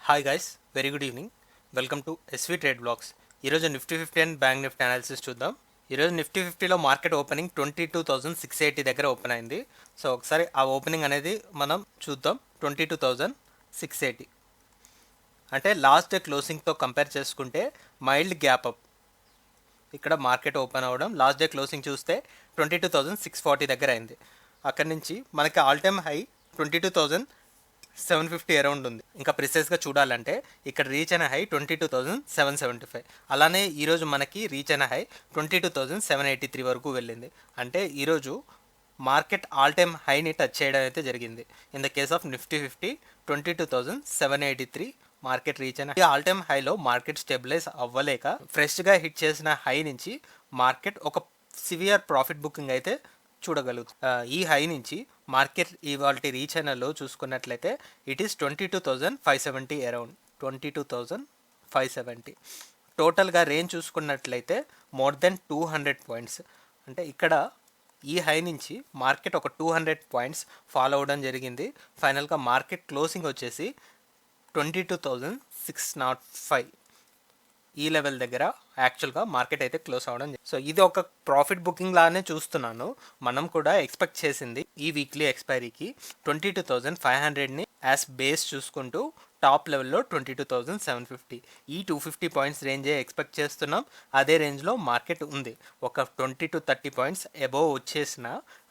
Hi guys, very good evening. Welcome to SV trade blogs. ఈరోజు Nifty 50 and bank Nifty analysis చూద్దాం. ఈరోజు Nifty 50లో market opening 22,680 దగ్గర open అయింది. So ఒకసారి ఆ ఓపెనింగ్ అనేది మనం చూద్దాం. 22,680 అంటే లాస్ట్ డే క్లోజింగ్తో కంపేర్ చేసుకుంటే మైల్డ్ గ్యాప్ అప్. ఇక్కడ మార్కెట్ ఓపెన్ అవ్వడం లాస్ట్ డే క్లోజింగ్ చూస్తే 22,640 దగ్గర అయింది. అక్కడి నుంచి మనకి ఆల్ టైమ్ హై 22,750 అరౌండ్ ఉంది. ఇంకా ప్రిసైజ్గా చూడాలంటే ఇక్కడ రీచ్ అయిన హై 22,775. అలానే ఈరోజు మనకి రీచ్ అయిన హై 22,783 వరకు వెళ్ళింది. అంటే ఈరోజు మార్కెట్ ఆల్ టైమ్ హైని టచ్ చేయడం అయితే జరిగింది. In the case of Nifty 50 22,783 market reach అయిన ఆల్ టైమ్ హైలో మార్కెట్ స్టెబిలైజ్ అవ్వలేక ఫ్రెష్గా హిట్ చేసిన హై నుంచి మార్కెట్ ఒక సివియర్ ప్రాఫిట్ బుకింగ్ అయితే చూడగలుగుతుంది. ఈ హై నుంచి మార్కెట్ ఇవాళ రీచ్ అయిన లో చూసుకున్నట్లయితే ఇట్ ఈస్ 22,570 అరౌండ్ 22,570. టోటల్గా రేంజ్ చూసుకున్నట్లయితే మోర్ దెన్ 200 పాయింట్స్. అంటే ఇక్కడ ఈ హై నుంచి మార్కెట్ ఒక 200 పాయింట్స్ ఫాలో అవ్వడం జరిగింది. ఫైనల్గా మార్కెట్ క్లోజింగ్ వచ్చేసి 22,605 ఈ లెవెల్ దగ్గర యాక్చువల్గా మార్కెట్ అయితే క్లోజ్ అవ్వడం. సో ఇది ఒక ప్రాఫిట్ బుకింగ్ లానే చూస్తున్నాను. మనం కూడా ఎక్స్పెక్ట్ చేసింది ఈ వీక్లీ ఎక్స్పైరీకి 22,500ని యాజ్ బేస్ చూసుకుంటూ టాప్ లెవెల్లో 22,750 ఈ 250 పాయింట్స్ రేంజే ఎక్స్పెక్ట్ చేస్తున్నాం. అదే రేంజ్లో మార్కెట్ ఉంది. ఒక 20 to 30 పాయింట్స్ అబోవ్ వచ్చేసిన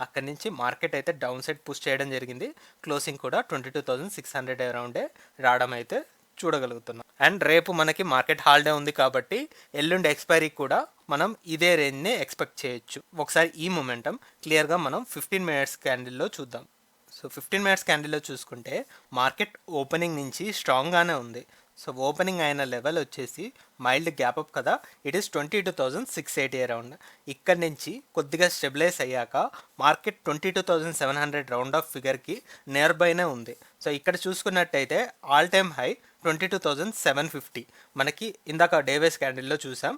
అక్కడి నుంచి మార్కెట్ అయితే డౌన్ సైడ్ పుష్ చేయడం జరిగింది. క్లోజింగ్ కూడా 22,600 అరౌండే రావడం అయితే చూడగలుగుతున్నాం. అండ్ రేపు మనకి మార్కెట్ హాలిడే ఉంది కాబట్టి ఎల్లుండి ఎక్స్పైరీకి కూడా మనం ఇదే రేంజ్ని ఎక్స్పెక్ట్ చేయొచ్చు. ఒకసారి ఈ మొమెంటం క్లియర్గా మనం 15 మినిట్స్ క్యాండిల్లో చూద్దాం. సో 15 మినిట్స్ క్యాండిల్లో చూసుకుంటే మార్కెట్ ఓపెనింగ్ నుంచి స్ట్రాంగ్గానే ఉంది. సో ఓపెనింగ్ అయిన లెవెల్ వచ్చేసి మైల్డ్ గ్యాప్ అప్ కదా, ఇట్ ఈస్ 22,680 అరౌండ్. ఇక్కడ నుంచి కొద్దిగా స్టెబిలైజ్ అయ్యాక మార్కెట్ 22,700 రౌండ్ ఆఫ్ ఫిగర్కి నియర్ బైనే ఉంది. సో ఇక్కడ చూసుకున్నట్టయితే ఆల్ టైమ్ హై 22,750 మనకి ఇందాక డేవేస్ క్యాండిల్లో చూసాం.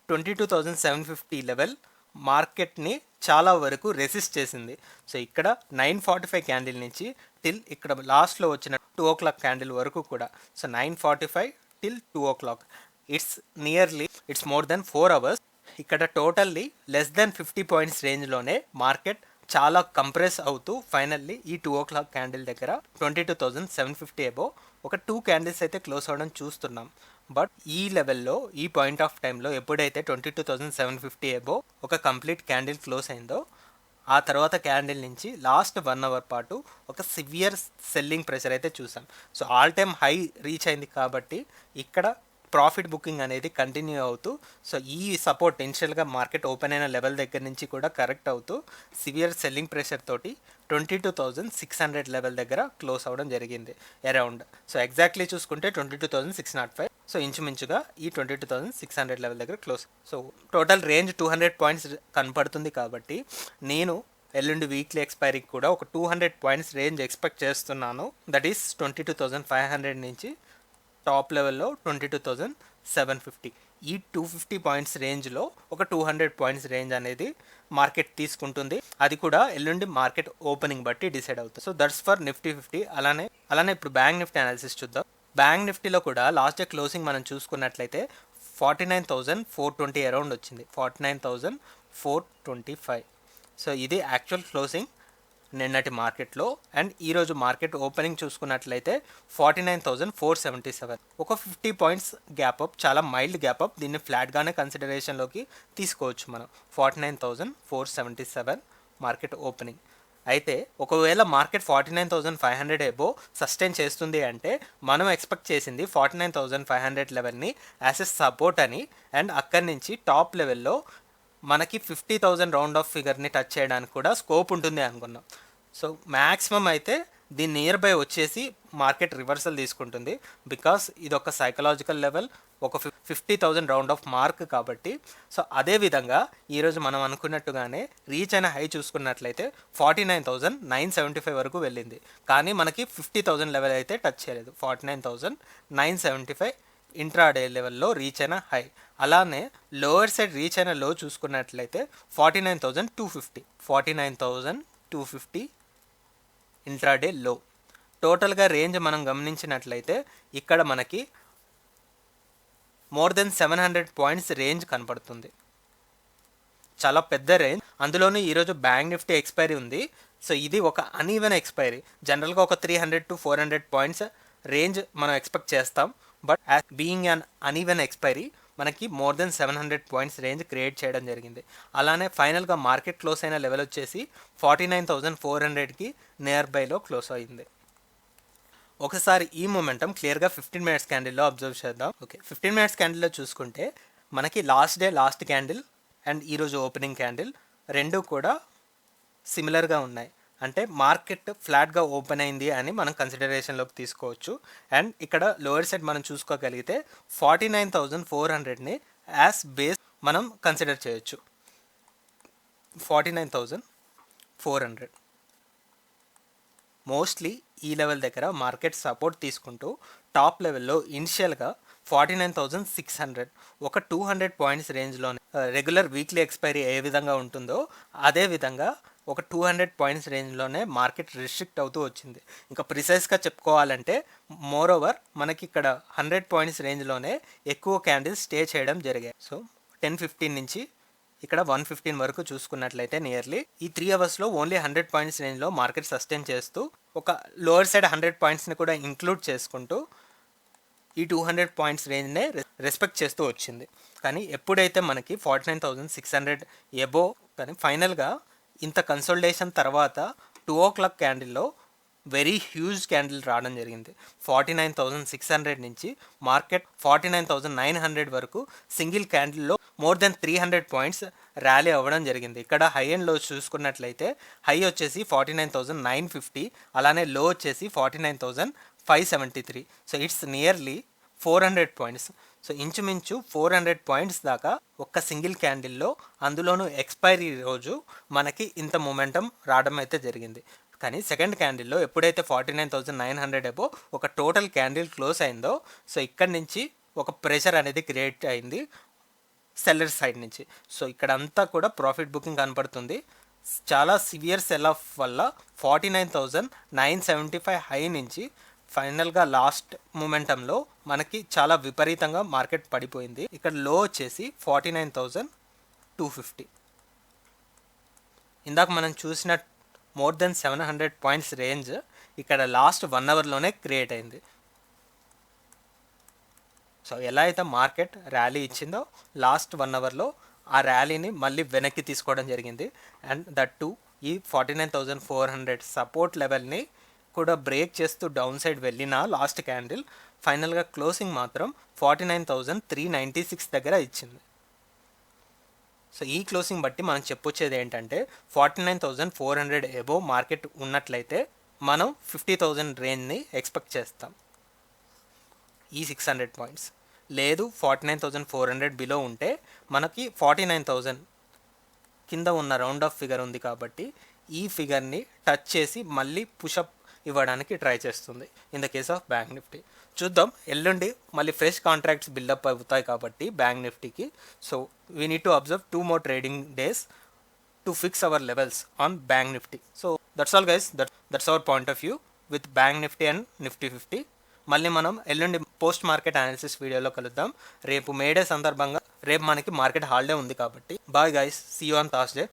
22,750 లెవెల్ మార్కెట్ని చాలా వరకు రెసిస్ట్ చేసింది. సో ఇక్కడ 945 క్యాండిల్ నుంచి టిల్ ఇక్కడ లాస్ట్లో వచ్చిన 2 o'clock క్యాండిల్ వరకు కూడా. So 945 till 2 o'clock it's more than 4 hours. ఇక్కడ టోటల్లీ లెస్ దెన్ 50 పాయింట్స్ రేంజ్లోనే మార్కెట్ చాలా కంప్రెస్ అవుతూ ఫైనల్లీ ఈ 2 o'clock క్యాండిల్ దగ్గర 22,750 అబోవ్ ఒక 2 క్యాండిల్స్ అయితే క్లోజ్ అవ్వడం చూస్తున్నాం. బట్ ఈ లెవెల్లో ఈ పాయింట్ ఆఫ్ టైంలో ఎప్పుడైతే 22,750 అబోవ్ ఒక కంప్లీట్ క్యాండిల్ క్లోజ్ అయిందో ఆ తర్వాత క్యాండిల్ నుంచి లాస్ట్ 1 hour పాటు ఒక సివియర్ సెల్లింగ్ ప్రెషర్ అయితే చూసాం. So all time high rich అయింది కాబట్టి ఇక్కడ ప్రాఫిట్ బుకింగ్ అనేది కంటిన్యూ అవుతూ సో ఈ సపోర్ట్ ఇనిషియల్గా మార్కెట్ ఓపెన్ అయిన లెవెల్ దగ్గర నుంచి కూడా కరెక్ట్ అవుతూ సివియర్ సెల్లింగ్ ప్రెషర్ తోటి 22,600 లెవెల్ దగ్గర క్లోజ్ అవ్వడం జరిగింది అరౌండ్. సో ఎగ్జాక్ట్లీ చూసుకుంటే 22,605. సో ఇంచుమించుగా ఈ 22,600 లెవెల్ దగ్గర close. So total range 200 points కనపడుతుంది కాబట్టి నేను ఎల్లుండి వీక్లీ ఎక్స్పైరీకి కూడా ఒక 200 పాయింట్స్ రేంజ్ ఎక్స్పెక్ట్ చేస్తున్నాను. దట్ ఈస్ 22,500 నుంచి టాప్ లెవెల్లో 22,750. ఈ 250 పాయింట్స్ రేంజ్లో ఒక 200 పాయింట్స్ రేంజ్ అనేది మార్కెట్ తీసుకుంటుంది. అది కూడా ఎల్లుండి మార్కెట్ ఓపెనింగ్ బట్టి డిసైడ్ అవుతుంది. So that's for Nifty 50. అలానే ఇప్పుడు బ్యాంక్ నిఫ్టీ అనాలిసిస్ చూద్దాం. బ్యాంక్ నిఫ్టీలో కూడా లాస్ట్ డే క్లోజింగ్ మనం చూసుకున్నట్లయితే 49,420 అరౌండ్ వచ్చింది. 49,425. సో ఇది యాక్చువల్ క్లోజింగ్ నిన్నటి మార్కెట్లో. అండ్ ఈరోజు మార్కెట్ ఓపెనింగ్ చూసుకున్నట్లయితే 49,477. ఒక 50 పాయింట్స్ గ్యాప్ అప్, చాలా మైల్డ్ గ్యాప్ అప్. దీన్ని ఫ్లాట్గానే కన్సిడరేషన్లోకి తీసుకోవచ్చు మనం. 49,477 మార్కెట్ ఓపెనింగ్. అయితే ఒకవేళ మార్కెట్ 49,500 అబోవ్ సస్టైన్ చేస్తుంది అంటే మనం ఎక్స్పెక్ట్ చేసింది 49,500 లెవెల్ని యాజ్ ఎ సపోర్ట్ అని. అండ్ అక్కడి నుంచి టాప్ లెవెల్లో మనకి 50,000 రౌండ్ ఆఫ్ ఫిగర్ని టచ్ చేయడానికి కూడా స్కోప్ ఉంటుంది అనుకున్నాం. సో మ్యాక్సిమం అయితే దీని నియర్ బై వచ్చేసి మార్కెట్ రివర్సల్ తీసుకుంటుంది. బికాస్ ఇది ఒక సైకలాజికల్ లెవెల్, ఒక 50,000 రౌండ్ ఆఫ్ మార్క్ కాబట్టి. సో అదేవిధంగా ఈరోజు మనం అనుకున్నట్టుగానే రీచ్ అయిన హై చూసుకున్నట్లయితే 49,975 వరకు వెళ్ళింది. కానీ మనకి 50,000 లెవెల్ అయితే టచ్ చేయలేదు. 49,975 ఇంట్రాడే లెవెల్లో రీచ్ అయిన హై. అలానే లోవర్ సైడ్ రీచ్ అయిన లో చూసుకున్నట్లయితే 49,250 ఇంట్రాడే లో. టోటల్గా రేంజ్ మనం గమనించినట్లయితే ఇక్కడ మనకి మోర్ దెన్ 700 పాయింట్స్ రేంజ్ కనపడుతుంది. చాలా పెద్ద రేంజ్. అందులోనూ ఈరోజు బ్యాంక్ నిఫ్టీ ఎక్స్పైరీ ఉంది. సో ఇది ఒక అన్ఈవెన్ ఎక్స్పైరీ. జనరల్గా ఒక 300 to 400 పాయింట్స్ రేంజ్ మనం ఎక్స్పెక్ట్ చేస్తాం. But as being un uneven expiry మనకి more than 700 points range create చేయడం జరిగింది. అలానే ఫైనల్గా మార్కెట్ క్లోజ్ అయిన లెవెల్ వచ్చేసి 49,400కి నియర్ బైలో క్లోజ్ అయింది. ఒకసారి ఈ మొమెంటం క్లియర్గా 15 మినిట్స్ క్యాండిల్లో అబ్జర్వ్ చేద్దాం. ఓకే, 15 మినిట్స్ క్యాండిల్లో చూసుకుంటే మనకి లాస్ట్ క్యాండిల్ అండ్ ఈరోజు ఓపెనింగ్ క్యాండిల్ రెండు కూడా సిమిలర్గా ఉన్నాయి. అంటే మార్కెట్ ఫ్లాట్గా ఓపెన్ అయింది అని మనం కన్సిడరేషన్లోకి తీసుకోవచ్చు. అండ్ ఇక్కడ లోయర్ సైడ్ మనం చూసుకోగలిగితే 49,400ని యాజ్ బేస్ మనం కన్సిడర్ చేయొచ్చు. 49,400 మోస్ట్లీ ఈ లెవెల్ దగ్గర మార్కెట్ సపోర్ట్ తీసుకుంటూ టాప్ లెవెల్లో ఇనిషియల్గా 49,600 ఒక 200 పాయింట్స్ రేంజ్లోనే రెగ్యులర్ వీక్లీ ఎక్స్పైరీ ఏ విధంగా ఉంటుందో అదే విధంగా ఒక 200 పాయింట్స్ రేంజ్లోనే మార్కెట్ రిస్ట్రిక్ట్ అవుతూ వచ్చింది. ఇంకా ప్రిసైజ్గా చెప్పుకోవాలంటే మోర్ ఓవర్ మనకి ఇక్కడ 100 పాయింట్స్ రేంజ్లోనే ఎక్కువ క్యాండిల్స్ స్టే చేయడం జరిగాయి. సో 10-15 నుంచి ఇక్కడ 115 వరకు చూసుకున్నట్లయితే నియర్లీ ఈ 3 అవర్స్లో ఓన్లీ 100 పాయింట్స్ రేంజ్లో మార్కెట్ సస్టైన్ చేస్తూ ఒక లోవర్ సైడ్ 100 పాయింట్స్ని కూడా ఇంక్లూడ్ చేసుకుంటూ ఈ 200 పాయింట్స్ రేంజ్నే రెస్పెక్ట్ చేస్తూ వచ్చింది. కానీ ఎప్పుడైతే మనకి 49,600 ఎబో కానీ ఫైనల్గా ఇంత కన్సోలిడేషన్ తర్వాత 2 o'clock క్యాండిల్లో వెరీ హ్యూజ్ క్యాండిల్ రావడం జరిగింది. 49,600 నుంచి మార్కెట్ 49,900 వరకు సింగిల్ క్యాండిల్లో మోర్ దెన్ 300 పాయింట్స్ ర్యాలీ అవ్వడం జరిగింది. ఇక్కడ హై అండ్ లో చూసుకున్నట్లయితే హై వచ్చేసి 49,950, అలానే లో వచ్చేసి 49,573. So it's nearly 400 points. So ఇంచుమించు 400 పాయింట్స్ దాకా ఒక్క సింగిల్ క్యాండిల్లో, అందులోనూ ఎక్స్పైరీ రోజు మనకి ఇంత మొమెంటం రావడం అయితే జరిగింది. కానీ సెకండ్ క్యాండిల్లో ఎప్పుడైతే 49,900 అబో ఒక టోటల్ క్యాండిల్ క్లోజ్ అయిందో సో ఇక్కడి నుంచి ఒక ప్రెషర్ అనేది క్రియేట్ అయింది సెల్లర్ సైడ్ నుంచి. సో ఇక్కడ అంతా కూడా ప్రాఫిట్ బుకింగ్ కనపడుతుంది. చాలా సివియర్ సెల్ ఆఫ్ వల్ల 49,975 హై నుంచి ఫైనల్గా లాస్ట్ మూమెంటంలో మనకి చాలా విపరీతంగా మార్కెట్ పడిపోయింది. ఇక్కడ లో వచ్చేసి 49,250. ఇందాక మనం చూసిన మోర్ దెన్ 700 పాయింట్స్ రేంజ్ ఇక్కడ లాస్ట్ 1 అవర్లోనే క్రియేట్ అయింది. సో ఎలా అయితే మార్కెట్ ర్యాలీ ఇచ్చిందో లాస్ట్ 1 అవర్లో ఆ ర్యాలీని మళ్ళీ వెనక్కి తీసుకోవడం జరిగింది. అండ్ దట్ టు ఈ 49,400 సపోర్ట్ లెవెల్ని కూడా బ్రేక్ చేస్తూ డౌన్ సైడ్ వెళ్ళిన లాస్ట్ క్యాండిల్ ఫైనల్గా క్లోజింగ్ మాత్రం 49,396 దగ్గర ఇచ్చింది. సో ఈ క్లోజింగ్ బట్టి మనం చెప్పొచ్చేది ఏంటంటే 49,400 ఎబో మార్కెట్ ఉన్నట్లయితే మనం 50,000 రేంజ్ని ఎక్స్పెక్ట్ చేస్తాం ఈ 600 పాయింట్స్. లేదు 49,400 బిలో ఉంటే మనకి 49,000 కింద ఉన్న రౌండ్ ఆఫ్ ఫిగర్ ఉంది కాబట్టి ఈ ఫిగర్ని టచ్ చేసి మళ్ళీ పుషప్ ఇవ్వడానికి ట్రై చేస్తుంది in the case of bank Nifty. చూద్దాం, ఎల్లుండి మళ్ళీ ఫ్రెష్ కాంట్రాక్ట్స్ బిల్డప్ అవుతాయి కాబట్టి బ్యాంక్ నిఫ్టీకి. So we need to observe 2 more trading days to fix our levels on bank Nifty. So that's all guys, that's our point of view with bank Nifty and Nifty 50. మళ్ళీ మనం ఎల్లుండి post market analysis వీడియోలో కలుద్దాం. రేపు May Day సందర్భంగా రేపు మనకి market holiday ఉంది కాబట్టి bye guys, see you on Thursday.